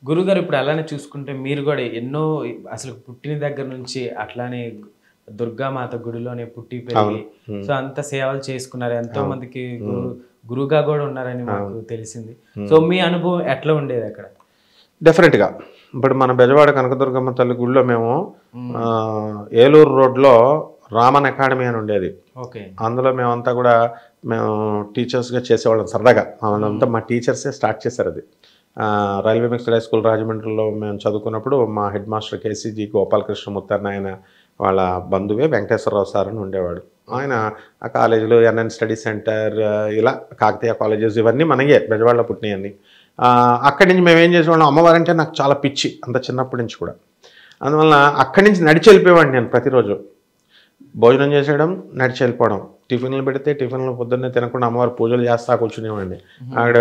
గురువుగారు ఇప్పుడు అలానే చూసుకుంటే మీరు గూడా ఎన్నో అసలు పుట్టిన దగ్గర నుంచి అట్లానే దుర్గామాత గుడిలోనే పుట్టి అవును. పెరిగి హ్మ్. సో అంత సేవలు చేసుకున్నారు. ఎంతో అవును. మందికి హ్మ్. గురువుగా గూడా ఉన్నారని మాకు అవును. తెలిసింది. సో హ్మ్. మీ అనుభవం ఎట్లా ఉండేదక్కడ? డెఫినెట్‌గా. ఇప్పుడు మన బెజవాడ కనకదుర్గమ్మ తల్లి గుడిలో మేము హ్మ్. ఏలూరు రోడ్‌లో రామన్ అకాడమీ అని ఉండేది. ఓకే. అందులో మేమంతా కూడా మేము టీచర్స్‌గా చేసేవాళ్ళం సరదాగా. హ్మ్. మమ్మల్నంతా మా టీచర్సే స్టార్ట్ చేశారది. రైల్వే మిక్స్డ్ హై స్కూల్ రాజమండ్రిలో మేము చదువుకున్నప్పుడు మా హెడ్ మాస్టర్ కేసీజీ గోపాలకృష్ణమూర్తి అని ఆయన వాళ్ళ బంధువే వెంకటేశ్వరరావు సార్ అని ఉండేవాడు. ఆయన ఓకే. ఆ కాలేజీలో ఎన్ఎన్ స్టడీ సెంటర్ ఇలా కాకతీయ కాలేజెస్ ఇవన్నీ మనయే బెజవాడలో పుట్టినయన్నీ. అక్కడి నుంచి మేమేం చేసేవాళ్ళం అమ్మవారంటే నాకు చాలా పిచ్చి అంత చిన్నప్పటి నుంచి కూడా. అందువలన అక్కడి నుంచి నడిచి వెళ్ళిపోయేవాడిని నేను ప్రతిరోజు. భోజనం చేసేయడం, నడిచి వెళ్ళిపోవడం. టిఫిన్‌లు పెడితే టిఫిన్‌లు పొద్దున్నే తినకుండా అమ్మవారు పూజలు చేస్తా కూర్చునేవాడిని. హ్మ్. ఆవిడ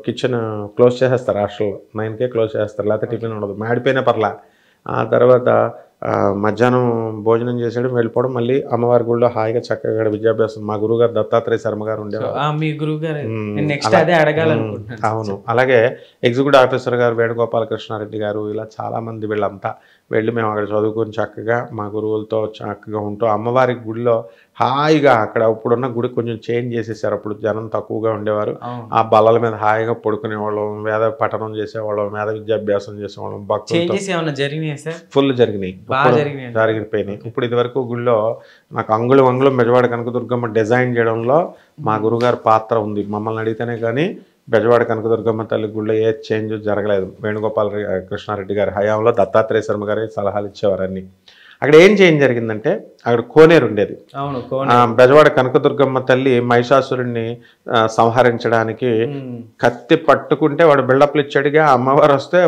కిచెన్ క్లోజ్ చేసేస్తారు హాస్టల్‌లో. 9కే క్లోజ్ చేస్తారు. లేకపోతే ఓకే. టిఫిన్ ఉండదు. మాడిపోయినా పర్లా. ఆ తర్వాత మధ్యాహ్నం భోజనం చేసేయడం, వెళ్ళిపోవడం. మళ్ళీ అమ్మవారి గుడిలో హాయిగా చక్కగా విద్యాభ్యాసం మా గురువుగారు దత్తాత్రేయ శర్మ గారు సో ఉండేవారు. మీ గురువుగారు నేను నెక్స్ట్ అలా అదే హ్మ్. అడగాలనుకుంటున్నాను సార్ అవును. చెప్పండి. అలాగే ఎగ్జిక్యూటివ్ ఆఫీసర్ గారు వేణుగోపాలకృష్ణారెడ్డి గారు ఇలా చాలామంది వీళ్ళంతా వెళ్ళి మేము అక్కడ చదువుకొని చక్కగా మా గురువులతో చక్కగా ఉంటూ అమ్మవారి గుడిలో హాయిగా అక్కడ ఇప్పుడున్న గుడి కొంచెం చేంజ్ చేసేసారు. అప్పుడు జనం తక్కువగా ఉండేవారు. అవును. ఆ బల్లల మీద హాయిగా పడుకునేవాళ్ళం. వేద పఠనం చేసేవాళ్ళం. వేద విద్యాభ్యాసం చేసేవాళ్ళం. భక్తులతో చేంజెస్ ఏమన్నా జరిగినాయా సార్? ఫుల్ జరిగినాయి. బా ఇప్పుడు జరిగినాయంటారా? జరిగిపోయినాయి. ఓకే. ఇప్పుడు ఇదివరకు గుడిలో నాకు అంగుళం అంగుళం బెజవాడ కనకదుర్గమ్మ డిజైన్ చేయడంలో మా హ్మ్. గురువుగారి పాత్ర ఉంది. మమ్మల్ని అడిగితేనే కానీ బెజవాడ కనకదుర్గమ్మ తల్లి గుడిలో ఏ చేంజ్ జరగలేదు. కృష్ణారెడ్డి గారి హయాంలో దత్తాత్రేయ శర్మ గారే సలహాలు ఇచ్చేవారు అన్నీ. అక్కడ ఏం చేంజ్ జరిగిందంటే అక్కడ కోనేరు ఉండేది. అవును. కోనేరు. బెజవాడ కనకదుర్గమ్మ తల్లి మహిషాసురుడిని సంహరించడానికి హ్మ్. కత్తి పట్టుకుంటే వాడు బిల్డప్లు ఇచ్చాడుగా అమ్మవారు వస్తే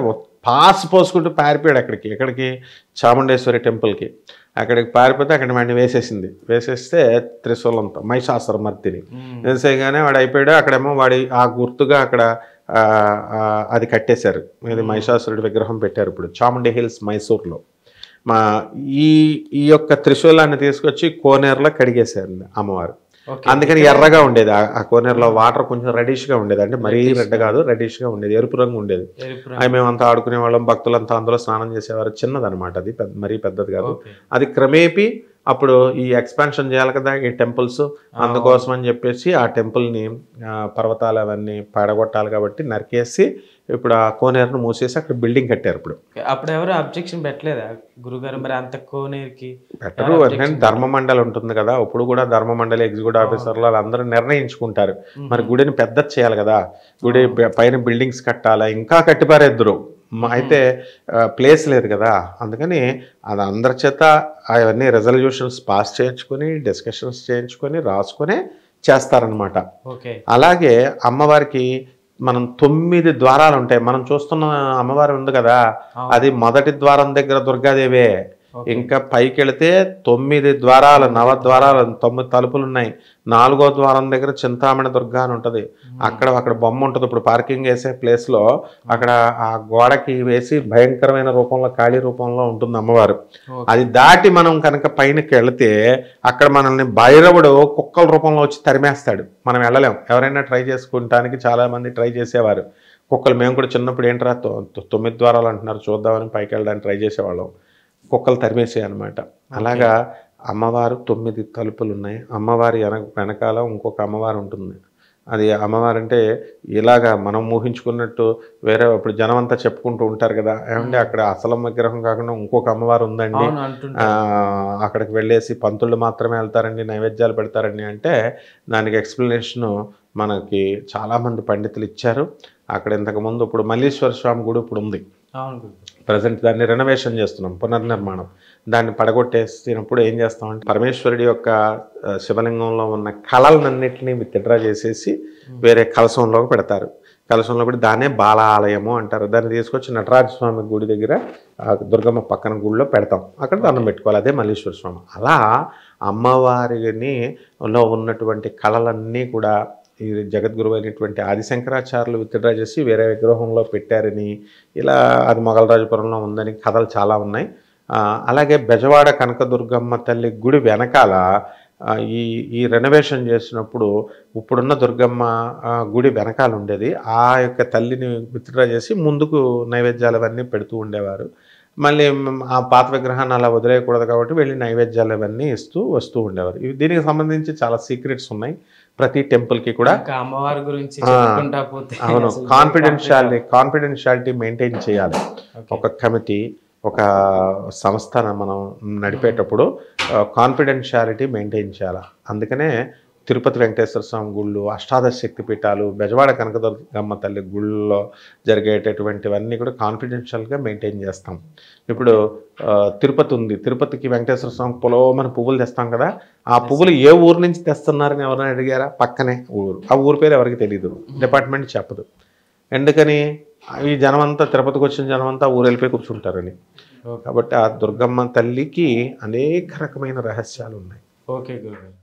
పాస్ పోసుకుంటూ పారిపోయాడు అక్కడికి. ఎక్కడికి? చాముండేశ్వరి టెంపుల్‌కి. అక్కడికి పారిపోతే అక్కడ వాడిని వేసేసింది. వేసేస్తే త్రిశూలంతో మహిషాసురమర్దిని. హ్మ్. వేసేయగానే వాడు అయిపోయాడు. అక్కడేమో వాడి ఆ గుర్తుగా అక్కడ అది కట్టేశారు. ఇది హ్మ్. మహిషాసురుడి విగ్రహం పెట్టారు ఇప్పుడు. చాముండి హిల్స్ మైసూర్‌లో. మా ఈ ఈ యొక్క త్రిశూలాన్ని తీసుకొచ్చి కోనేరులో కడిగేశారు అమ్మవారు. ఓకే. అందుకని ఇక్కడ ఎర్రగా ఉండేది. ఆ కోనేరులో ఆహా! వాటర్ కొంచెం రెడ్డిష్‌గా ఉండేది. అంటే మరీ రెడ్ రెడ్డిష్‌గా కాదు. రెడ్డిష్‌గా ఉండేది. ఎరుపు రంగు ఉండేది. ఎరుపు అయి రంగు. మేమంతా ఆడుకునేవాళ్ళం. భక్తులంతా అందులో స్నానం చేసేవారు. చిన్నదనమాట అది. మరీ పెద్దది కాదు. ఓకే. అది క్రమేపీ అప్పుడు ఈ ఎక్స్‌పాన్షన్ చేయాలి కదా! ఈ టెంపుల్స్. అవును. అందుకోసం అని చెప్పేసి ఆ టెంపుల్‌ని పర్వతాలు అవన్నీ పడగొట్టాలి కాబట్టి నరికేసి ఇప్పుడు ఆ కోనేరును మూసేసి అక్కడ బిల్డింగ్ కట్టారిప్పుడు. ఓకే. అప్పుడెవరు అబ్జెక్షన్ పెట్టలేదా? గురుగారు మరి అంత కోనేరుకి పెట్టరు. ఎవరు ఎందుకంటే అబ్జెక్షన్ పెట్టలేదు. ధర్మమండలి ఉంటుంది కదా! ఇప్పుడు కూడా ధర్మమండలి, ఎగ్జిక్యూటివ్ అవును. ఆఫీసర్‌లు ఆళ్ళందరూ నిర్ణయించుకుంటారు. మరి హుహు. గుడిని పెద్దది చేయాలి కదా! గుడి అవును. పైన బిల్డింగ్స్ కట్టాలా, ఇంకా కట్టిపారేద్దురు. హుహు. అయితే ప్లేస్ లేదు కదా! అందుకని అది అందరి చేత అవన్నీ రిజల్యూషన్స్ పాస్ చేయించుకొని, డిస్కషన్స్ చేయించుకొని, రాసుకొనే చేస్తారనమాట. ఓకే. అలాగే అమ్మవారికి మనం 9 ద్వారాలుంటాయి. మనం చూస్తున్న అమ్మవారు ఉంది కదా! అవును. అది మొదటి ద్వారం దగ్గర దుర్గాదేవే. ఓకే. ఇంకా పైకెళితే 9 ద్వారాలు, 9 నవద్వారాలు, ద్వారాలు. 9 తలుపులున్నాయి. నాలుగో ద్వారం దగ్గర చింతామణి దుర్గా అని ఉంటది. హ్మ్. అక్కడ బొమ్మ ఉంటది. ఇప్పుడు పార్కింగ్ ఏసే ప్లేస్‌లో అవును. అక్కడ ఆ గోడకి వేసి భయంకరమైన రూపంలో, కాళీ రూపంలో ఉంటుంది అమ్మవారు. ఓకే. అది దాటి మనం కనుక పైనకెళితే అక్కడ మనల్ని భైరవుడు కుక్కల రూపంలో వచ్చి తరిమేస్తాడు. మనం వెళ్ళలేం. ఎవరైనా ట్రై చేసుకుంటానికి చాలామంది ట్రై చేసేవారు. కుక్కలు మేము కూడా చిన్నప్పుడు ఏంట్రా 9 ద్వారాలు అంటున్నారు చూద్దామని పైకెళ్ళడానికి ట్రై చేసేవాళ్ళం. కుక్కలు తరిమేసాయన్నమాట. ఓకే. అలాగా అమ్మవారు 9 తలుపులున్నాయి. అమ్మవారి వెనకాల ఇంకొక అమ్మవారు ఉంటుంది. అది అమ్మవారంటే ఇలాగా మనం ఊహించుకున్నట్టు వేరే ఇప్పుడు జనమంతా చెప్పుకుంటూ ఉంటారు కదా! ఏవండీ హ్మ్. అక్కడ అసలు విగ్రహం కాకుండా ఇంకొక అమ్మవారు ఉందండి. అవును. అంటుంటారు. అక్కడికి వెళ్ళేసి పంతులు మాత్రమే వెళ్తారండి, నైవేద్యాలు పెడతారండి అంటే దానికి ఎక్స్‌ప్లనేషను మనకి చాలామంది పండితులు ఇచ్చారు. అక్కడ ఇంతకుముందు ఇప్పుడు మల్లీశ్వర స్వామి గుడి ఇప్పుడుంది. అవును గురుగారు. ప్రెజెంట్ దాన్ని రెనోవేషన్ చేస్తున్నాం. పునర్నిర్మాణం. దాన్ని పడగొట్టేసినప్పుడు ఏం చేస్తామంటే పరమేశ్వరుడి యొక్క శివలింగంలో ఉన్న కళలనన్నిటిని విత్‌డ్రా చేసేసి హ్మ్. వేరే కలశంలోకి పెడతారు. కలశంలో పెట్టి దాన్నే బాలాలయము అంటారు. దాన్ని తీసుకొచ్చి నటరాజ స్వామి గుడి దగ్గర దుర్గమ్మ పక్కన గుడిలో పెడతాం. అక్కడ దండం ఓకే. పెట్టుకోవాలి. అదే మల్లీశ్వర స్వామి. అలా అమ్మవారిని లో ఉన్నటువంటి కళలన్నీ కూడా ఈ జగద్గురువు అయినటువంటి ఆదిశంకరాచార్యులు విత్‌డ్రా చేసి వేరే విగ్రహంలో పెట్టారని, ఇలా అది మొగలరాజపురంలో ఉందని కథలు చాలా ఉన్నాయి. అలాగే బెజవాడ కనకదుర్గమ్మ తల్లి గుడి వెనకాల ఈ ఈ రెనోవేషన్ చేసినప్పుడు ఇప్పుడున్న దుర్గమ్మ గుడి వెనకాల ఉండేది. ఆ యొక్క తల్లిని విత్డ్రా చేసి ముందుకు నైవేద్యాలు అవన్నీ పెడుతూ ఉండేవారు. మళ్ళీ ఆ పాత విగ్రహాన్ని అలా వదిలేయకూడదు కాబట్టి వెళ్ళి నైవేద్యాలు అవన్నీ ఇస్తూ వస్తూ ఉండేవారు. దీనికి సంబంధించి చాలా సీక్రెట్స్ ఉన్నాయి ప్రతి టెంపుల్కి కూడా. అమ్మవారి గురించి చెప్పుకుంటా పోతే అవును, కాన్ఫిడెన్షియాలిటీ మెయింటైన్ చేయాలి. ఒక కమిటీ, ఒక సంస్థను మనం నడిపేటప్పుడు కాన్ఫిడెన్షియాలిటీ మెయింటైన్ చేయాలి. అందుకనే తిరుపతి వెంకటేశ్వర స్వామి గుళ్ళు, అష్టాదశ శక్తి పీఠాలు, బెజవాడ కనకదుర్గమ్మ తల్లి గుళ్ళలో జరిగేటటువంటివన్నీ కూడా కాన్ఫిడెన్షియల్గా మెయింటైన్ చేస్తాం. ఇప్పుడు తిరుపతి ఉంది, తిరుపతికి వెంకటేశ్వర స్వామి పొలవమని పువ్వులు తెస్తాం కదా, ఆ పువ్వులు ఏ ఊరు నుంచి తెస్తున్నారని ఎవరైనా అడిగారా? పక్కనే ఊరు, ఆ ఊరి పేరు ఎవరికి తెలియదు, డిపార్ట్మెంట్ చెప్పదు. ఎందుకని? ఈ జనమంతా, తిరుపతికి వచ్చిన జనమంతా ఊరు వెళ్ళిపోయి కూర్చుంటారని. కాబట్టి ఆ దుర్గమ్మ తల్లికి అనేక రకమైన రహస్యాలు ఉన్నాయి. ఓకే గురుగారు.